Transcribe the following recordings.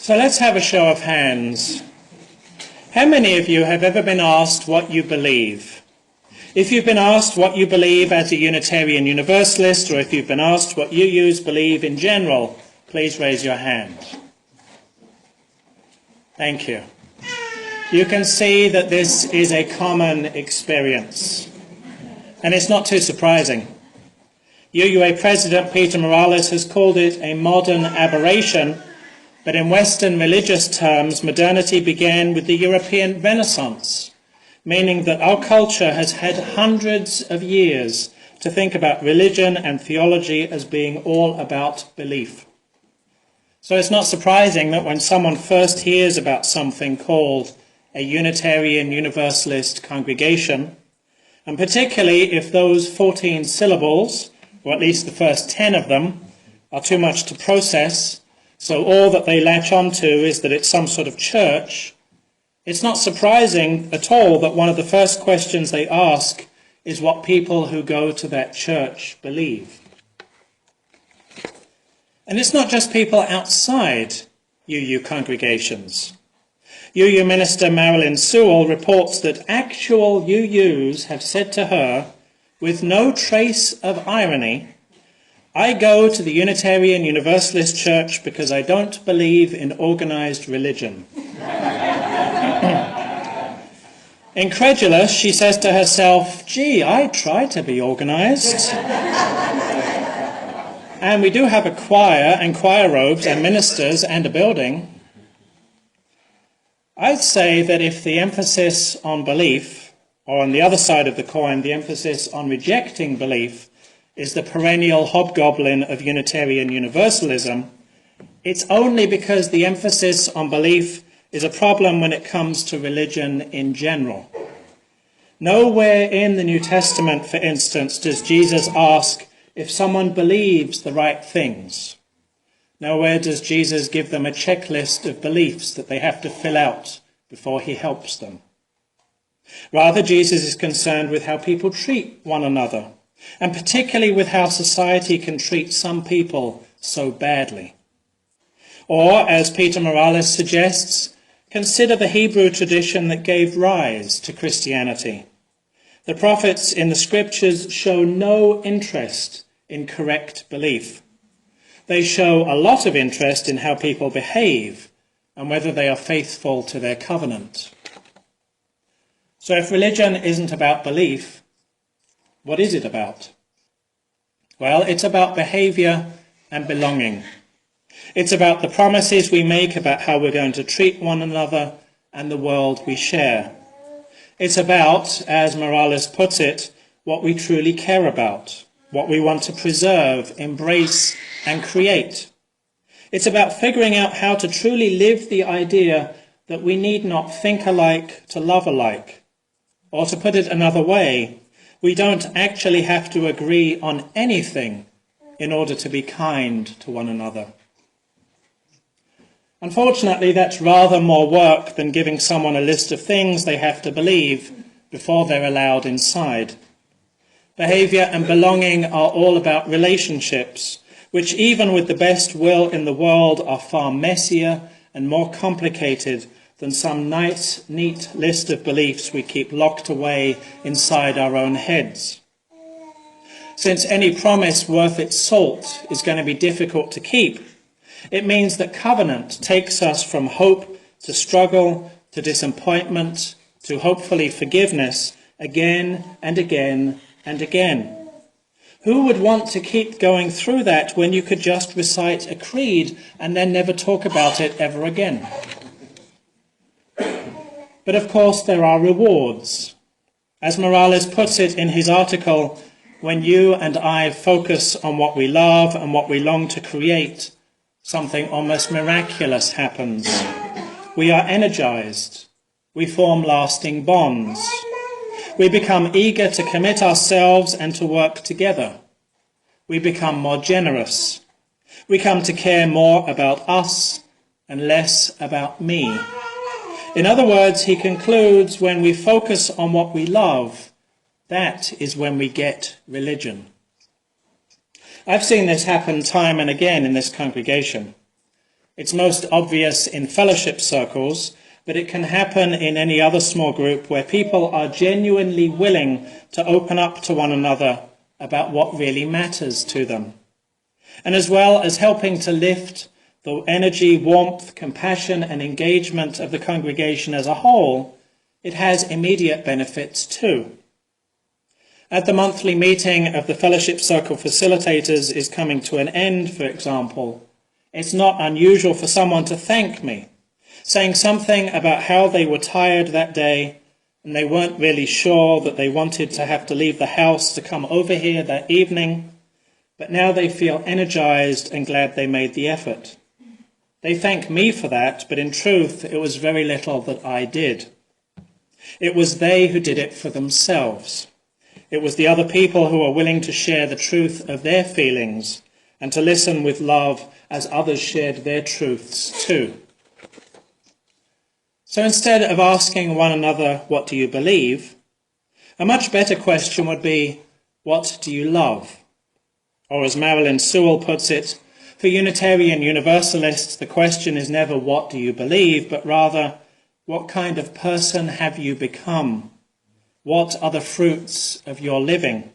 So let's have a show of hands. How many of you have ever been asked what you believe? If you've been asked what you believe as a Unitarian Universalist, or if you've been asked what you believe in general, please raise your hand. Thank you. You can see that this is a common experience. And it's not too surprising. UUA President Peter Morales has called it a modern aberration, but in Western religious terms, modernity began with the European Renaissance, meaning that our culture has had hundreds of years to think about religion and theology as being all about belief. So it's not surprising that when someone first hears about something called a Unitarian Universalist congregation, and particularly if those 14 syllables, or at least the first 10 of them, are too much to process, so all that they latch onto is that it's some sort of church, it's not surprising at all that one of the first questions they ask is what people who go to that church believe. And it's not just people outside UU congregations. UU Minister Marilyn Sewell reports that actual UUs have said to her, with no trace of irony, "I go to the Unitarian Universalist Church because I don't believe in organized religion." Incredulous, she says to herself, "Gee, I try to be organized." And we do have a choir and choir robes and ministers and a building. I'd say that if the emphasis on belief, or on the other side of the coin, the emphasis on rejecting belief, is the perennial hobgoblin of Unitarian Universalism, it's only because the emphasis on belief is a problem when it comes to religion in general. Nowhere in the New Testament, for instance, does Jesus ask if someone believes the right things. Nowhere does Jesus give them a checklist of beliefs that they have to fill out before he helps them. Rather, Jesus is concerned with how people treat one another, and particularly with how society can treat some people so badly. Or, as Peter Morales suggests, consider the Hebrew tradition that gave rise to Christianity. The prophets in the scriptures show no interest in correct belief. They show a lot of interest in how people behave and whether they are faithful to their covenant. So if religion isn't about belief, what is it about? Well, it's about behavior and belonging. It's about the promises we make about how we're going to treat one another and the world we share. It's about, as Morales puts it, what we truly care about, what we want to preserve, embrace, and create. It's about figuring out how to truly live the idea that we need not think alike to love alike. Or to put it another way, we don't actually have to agree on anything in order to be kind to one another. Unfortunately, that's rather more work than giving someone a list of things they have to believe before they're allowed inside. Behavior and belonging are all about relationships, which even with the best will in the world are far messier and more complicated than some nice, neat list of beliefs we keep locked away inside our own heads. Since any promise worth its salt is going to be difficult to keep, it means that covenant takes us from hope to struggle to disappointment to hopefully forgiveness again and again and again. Who would want to keep going through that when you could just recite a creed and then never talk about it ever again? But of course there are rewards. As Morales puts it in his article, when you and I focus on what we love and what we long to create, something almost miraculous happens. We are energized. We form lasting bonds. We become eager to commit ourselves and to work together. We become more generous. We come to care more about us and less about me. In other words, he concludes, when we focus on what we love, that is when we get religion. I've seen this happen time and again in this congregation. It's most obvious in fellowship circles, but it can happen in any other small group where people are genuinely willing to open up to one another about what really matters to them. And as well as helping to lift the energy, warmth, compassion, and engagement of the congregation as a whole, it has immediate benefits too. At the monthly meeting of the Fellowship Circle facilitators is coming to an end, for example, it's not unusual for someone to thank me, saying something about how they were tired that day and they weren't really sure that they wanted to have to leave the house to come over here that evening, but now they feel energized and glad they made the effort. They thank me for that, but in truth, it was very little that I did. It was they who did it for themselves. It was the other people who were willing to share the truth of their feelings and to listen with love as others shared their truths too. So instead of asking one another, what do you believe? A much better question would be, what do you love? Or as Marilyn Sewell puts it, for Unitarian Universalists, the question is never what do you believe, but rather, what kind of person have you become? What are the fruits of your living?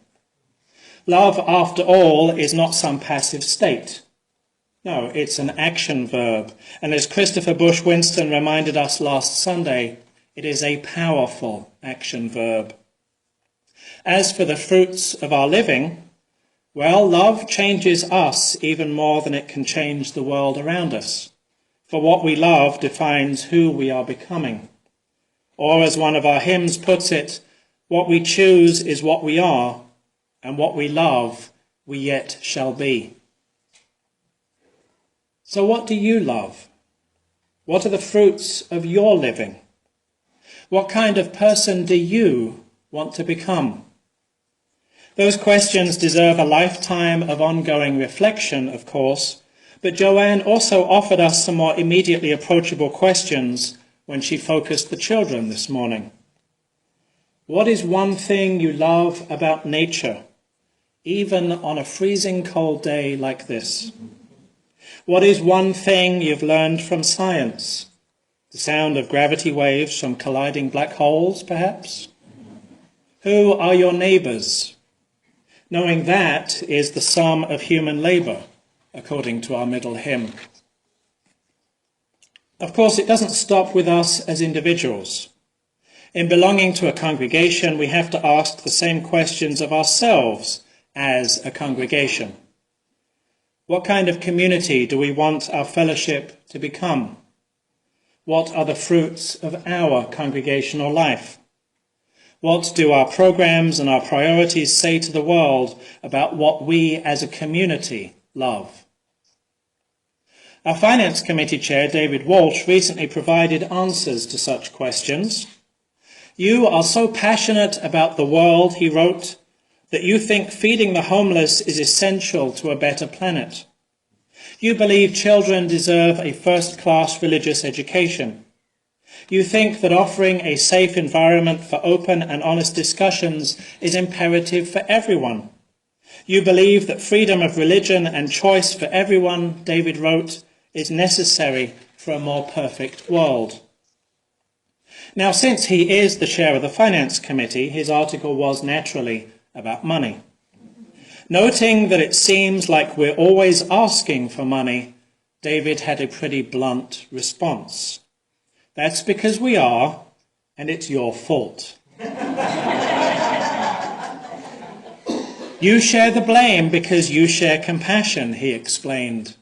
Love, after all, is not some passive state. No, it's an action verb. And as Christopher Bush Winston reminded us last Sunday, it is a powerful action verb. As for the fruits of our living, well, love changes us even more than it can change the world around us. For what we love defines who we are becoming. Or as one of our hymns puts it, what we choose is what we are, and what we love we yet shall be. So what do you love? What are the fruits of your living? What kind of person do you want to become? Those questions deserve a lifetime of ongoing reflection, of course, but Joanne also offered us some more immediately approachable questions when she focused the children this morning. What is one thing you love about nature, even on a freezing cold day like this? What is one thing you've learned from science? The sound of gravity waves from colliding black holes, perhaps? Who are your neighbours? Knowing that is the sum of human labour, according to our middle hymn. Of course, it doesn't stop with us as individuals. In belonging to a congregation, we have to ask the same questions of ourselves as a congregation. What kind of community do we want our fellowship to become? What are the fruits of our congregational life? What do our programs and our priorities say to the world about what we as a community love? Our Finance Committee Chair, David Walsh, recently provided answers to such questions. You are so passionate about the world, he wrote, that you think feeding the homeless is essential to a better planet. You believe children deserve a first-class religious education. You think that offering a safe environment for open and honest discussions is imperative for everyone. You believe that freedom of religion and choice for everyone, David wrote, is necessary for a more perfect world. Now, since he is the chair of the Finance Committee, his article was naturally about money. Noting that it seems like we're always asking for money, David had a pretty blunt response. That's because we are, and it's your fault. You share the blame because you share compassion, he explained.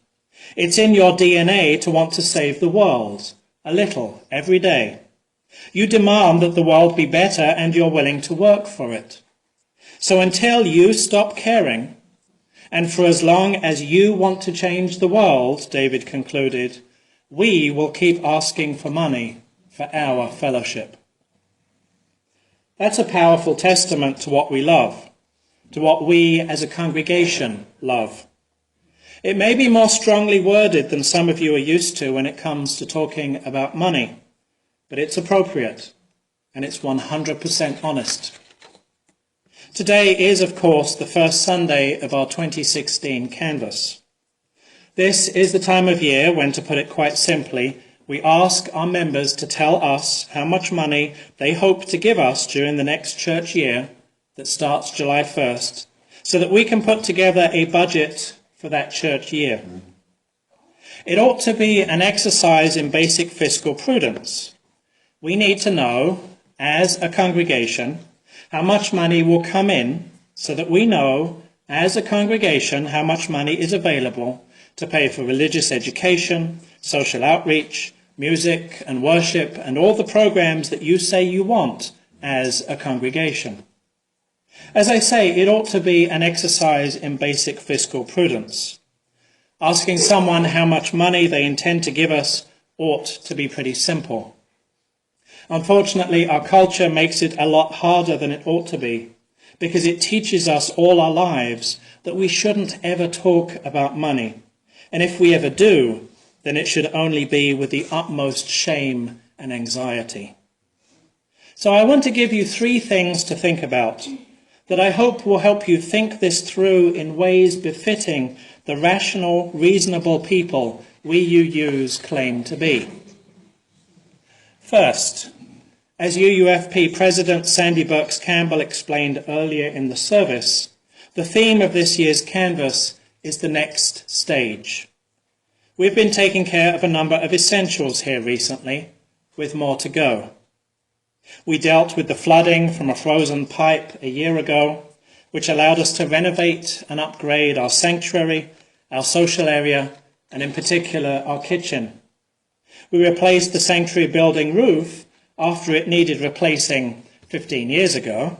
It's in your DNA to want to save the world, a little, every day. You demand that the world be better and you're willing to work for it. So until you stop caring, and for as long as you want to change the world, David concluded, we will keep asking for money for our fellowship. That's a powerful testament to what we love, to what we as a congregation love. It may be more strongly worded than some of you are used to when it comes to talking about money, but it's appropriate and it's 100% honest. Today is, of course, the first Sunday of our 2016 canvass. This is the time of year when, to put it quite simply, we ask our members to tell us how much money they hope to give us during the next church year that starts July 1st, so that we can put together a budget for that church year. It ought to be an exercise in basic fiscal prudence. We need to know, as a congregation, how much money will come in so that we know, as a congregation, how much money is available to pay for religious education, social outreach, music and worship, and all the programs that you say you want as a congregation. As I say, it ought to be an exercise in basic fiscal prudence. Asking someone how much money they intend to give us ought to be pretty simple. Unfortunately, our culture makes it a lot harder than it ought to be, because it teaches us all our lives that we shouldn't ever talk about money. And if we ever do, then it should only be with the utmost shame and anxiety. So I want to give you 3 things to think about that I hope will help you think this through in ways befitting the rational, reasonable people we UUs claim to be. First, as UUFP President Sandy Burks Campbell explained earlier in the service, the theme of this year's canvas is the next stage. We've been taking care of a number of essentials here recently, with more to go. We dealt with the flooding from a frozen pipe a year ago, which allowed us to renovate and upgrade our sanctuary, our social area, and in particular our kitchen. We replaced the sanctuary building roof after it needed replacing 15 years ago.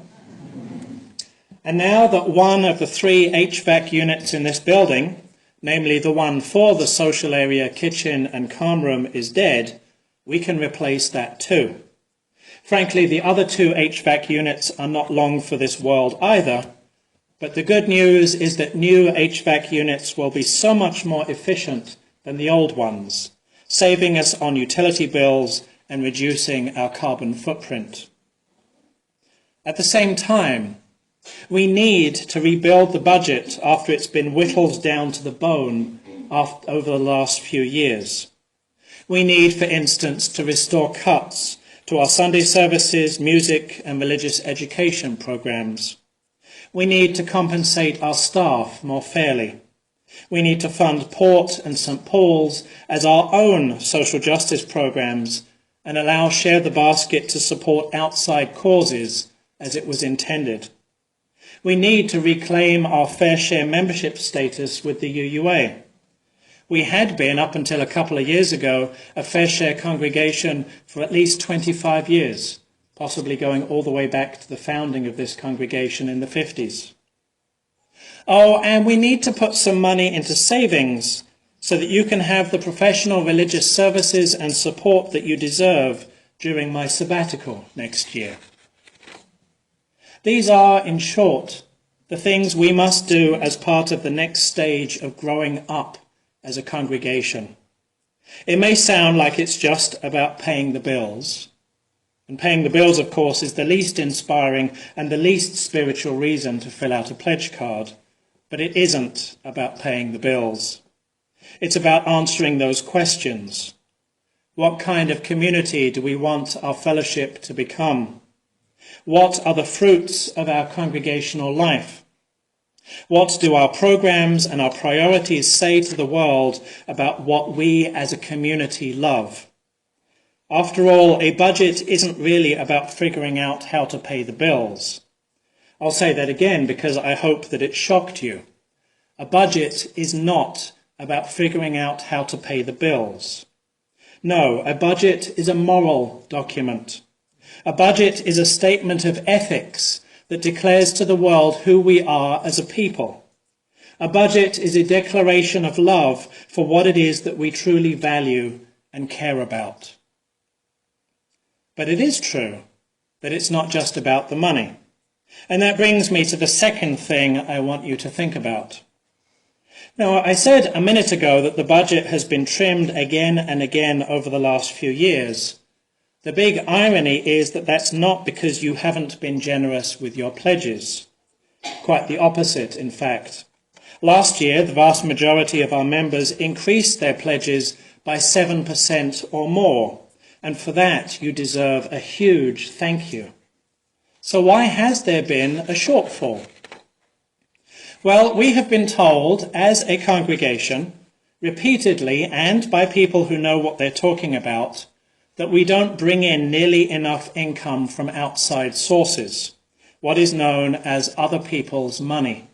And now that one of the 3 HVAC units in this building, namely the one for the social area, kitchen and calm room, is dead, we can replace that too. Frankly, the other 2 HVAC units are not long for this world either, but the good news is that new HVAC units will be so much more efficient than the old ones, saving us on utility bills and reducing our carbon footprint. At the same time, we need to rebuild the budget after it's been whittled down to the bone over the last few years. We need, for instance, to restore cuts to our Sunday services, music and religious education programs. We need to compensate our staff more fairly. We need to fund Port and St. Paul's as our own social justice programs and allow Share the Basket to support outside causes as it was intended. We need to reclaim our fair share membership status with the UUA. We had been, up until a couple of years ago, a fair share congregation for at least 25 years, possibly going all the way back to the founding of this congregation in the 50s. Oh, and we need to put some money into savings so that you can have the professional religious services and support that you deserve during my sabbatical next year. These are, in short, the things we must do as part of the next stage of growing up as a congregation. It may sound like it's just about paying the bills. And paying the bills, of course, is the least inspiring and the least spiritual reason to fill out a pledge card. But it isn't about paying the bills. It's about answering those questions. What kind of community do we want our fellowship to become? What are the fruits of our congregational life? What do our programs and our priorities say to the world about what we as a community love? After all, a budget isn't really about figuring out how to pay the bills. I'll say that again because I hope that it shocked you. A budget is not about figuring out how to pay the bills. No, a budget is a moral document. A budget is a statement of ethics that declares to the world who we are as a people. A budget is a declaration of love for what it is that we truly value and care about. But it is true that it's not just about the money. And that brings me to the second thing I want you to think about. Now, I said a minute ago that the budget has been trimmed again and again over the last few years. The big irony is that that's not because you haven't been generous with your pledges. Quite the opposite, in fact. Last year, the vast majority of our members increased their pledges by 7% or more, and for that you deserve a huge thank you. So why has there been a shortfall? Well, we have been told as a congregation, repeatedly and by people who know what they're talking about, that we don't bring in nearly enough income from outside sources, what is known as other people's money.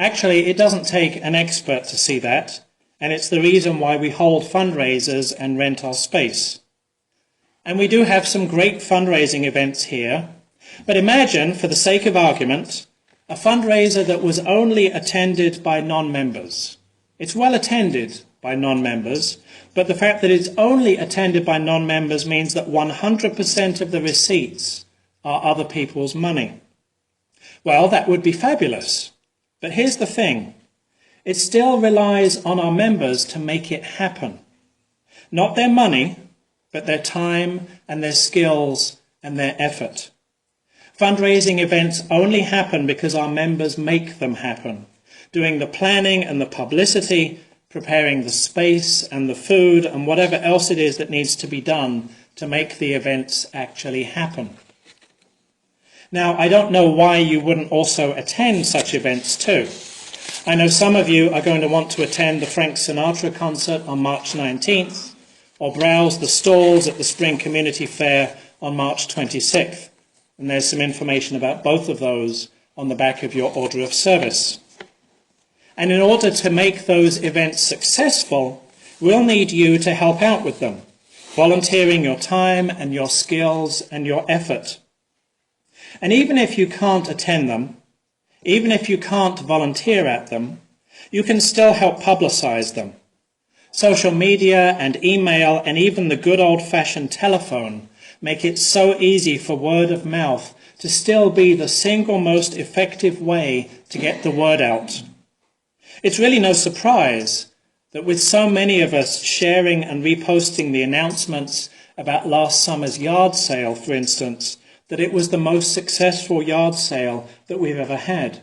Actually, it doesn't take an expert to see that, and it's the reason why we hold fundraisers and rent our space. And we do have some great fundraising events here, but imagine, for the sake of argument, a fundraiser that was only attended by non-members. It's well attended by non-members, but the fact that it's only attended by non-members means that 100% of the receipts are other people's money. Well, that would be fabulous. But here's the thing. It still relies on our members to make it happen. Not their money, but their time and their skills and their effort. Fundraising events only happen because our members make them happen, doing the planning and the publicity, preparing the space and the food and whatever else it is that needs to be done to make the events actually happen. Now, I don't know why you wouldn't also attend such events too. I know some of you are going to want to attend the Frank Sinatra concert on March 19th, or browse the stalls at the Spring Community Fair on March 26th. And there's some information about both of those on the back of your order of service. And in order to make those events successful, we'll need you to help out with them, volunteering your time and your skills and your effort. And even if you can't attend them, even if you can't volunteer at them, you can still help publicize them. Social media and email and even the good old-fashioned telephone make it so easy for word of mouth to still be the single most effective way to get the word out. It's really no surprise that with so many of us sharing and reposting the announcements about last summer's yard sale, for instance, that it was the most successful yard sale that we've ever had.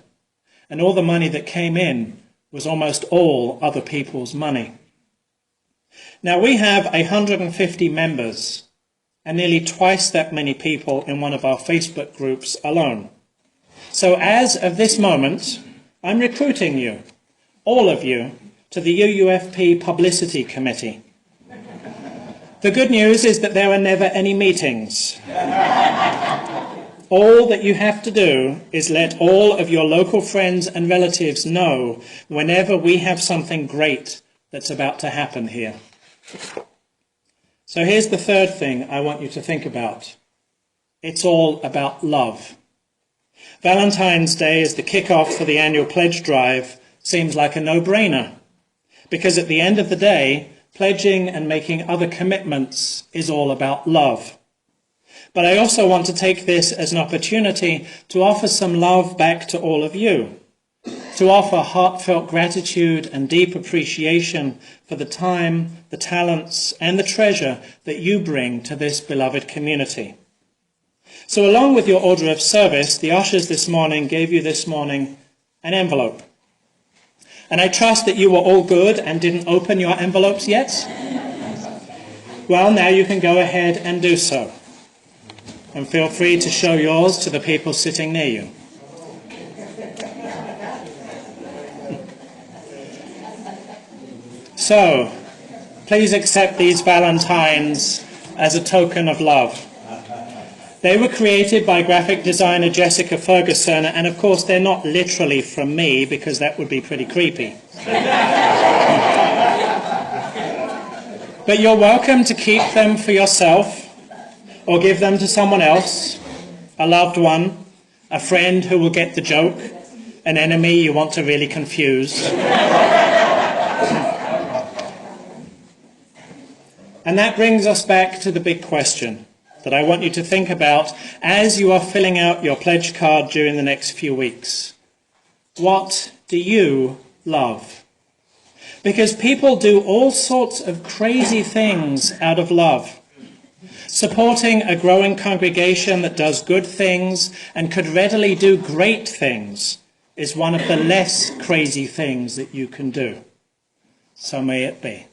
And all the money that came in was almost all other people's money. Now, we have 150 members and nearly twice that many people in one of our Facebook groups alone. So as of this moment, I'm recruiting you, all of you, to the UUFP Publicity Committee. The good news is that there are never any meetings. All that you have to do is let all of your local friends and relatives know whenever we have something great that's about to happen here. So here's the third thing I want you to think about. It's all about love. Valentine's Day as the kickoff for the annual pledge drive seems like a no-brainer, because at the end of the day, pledging and making other commitments is all about love. But I also want to take this as an opportunity to offer some love back to all of you, to offer heartfelt gratitude and deep appreciation for the time, the talents, and the treasure that you bring to this beloved community. So along with your order of service, the ushers this morning gave you this morning an envelope. And I trust that you were all good and didn't open your envelopes yet. Well, now you can go ahead and do so. And feel free to show yours to the people sitting near you. So, please accept these valentines as a token of love. They were created by graphic designer Jessica Ferguson, and of course they're not literally from me, because that would be pretty creepy. But you're welcome to keep them for yourself, or give them to someone else, a loved one, a friend who will get the joke, an enemy you want to really confuse. And that brings us back to the big question that I want you to think about as you are filling out your pledge card during the next few weeks. What do you love? Because people do all sorts of crazy things out of love. Supporting a growing congregation that does good things and could readily do great things is one of the less crazy things that you can do. So may it be.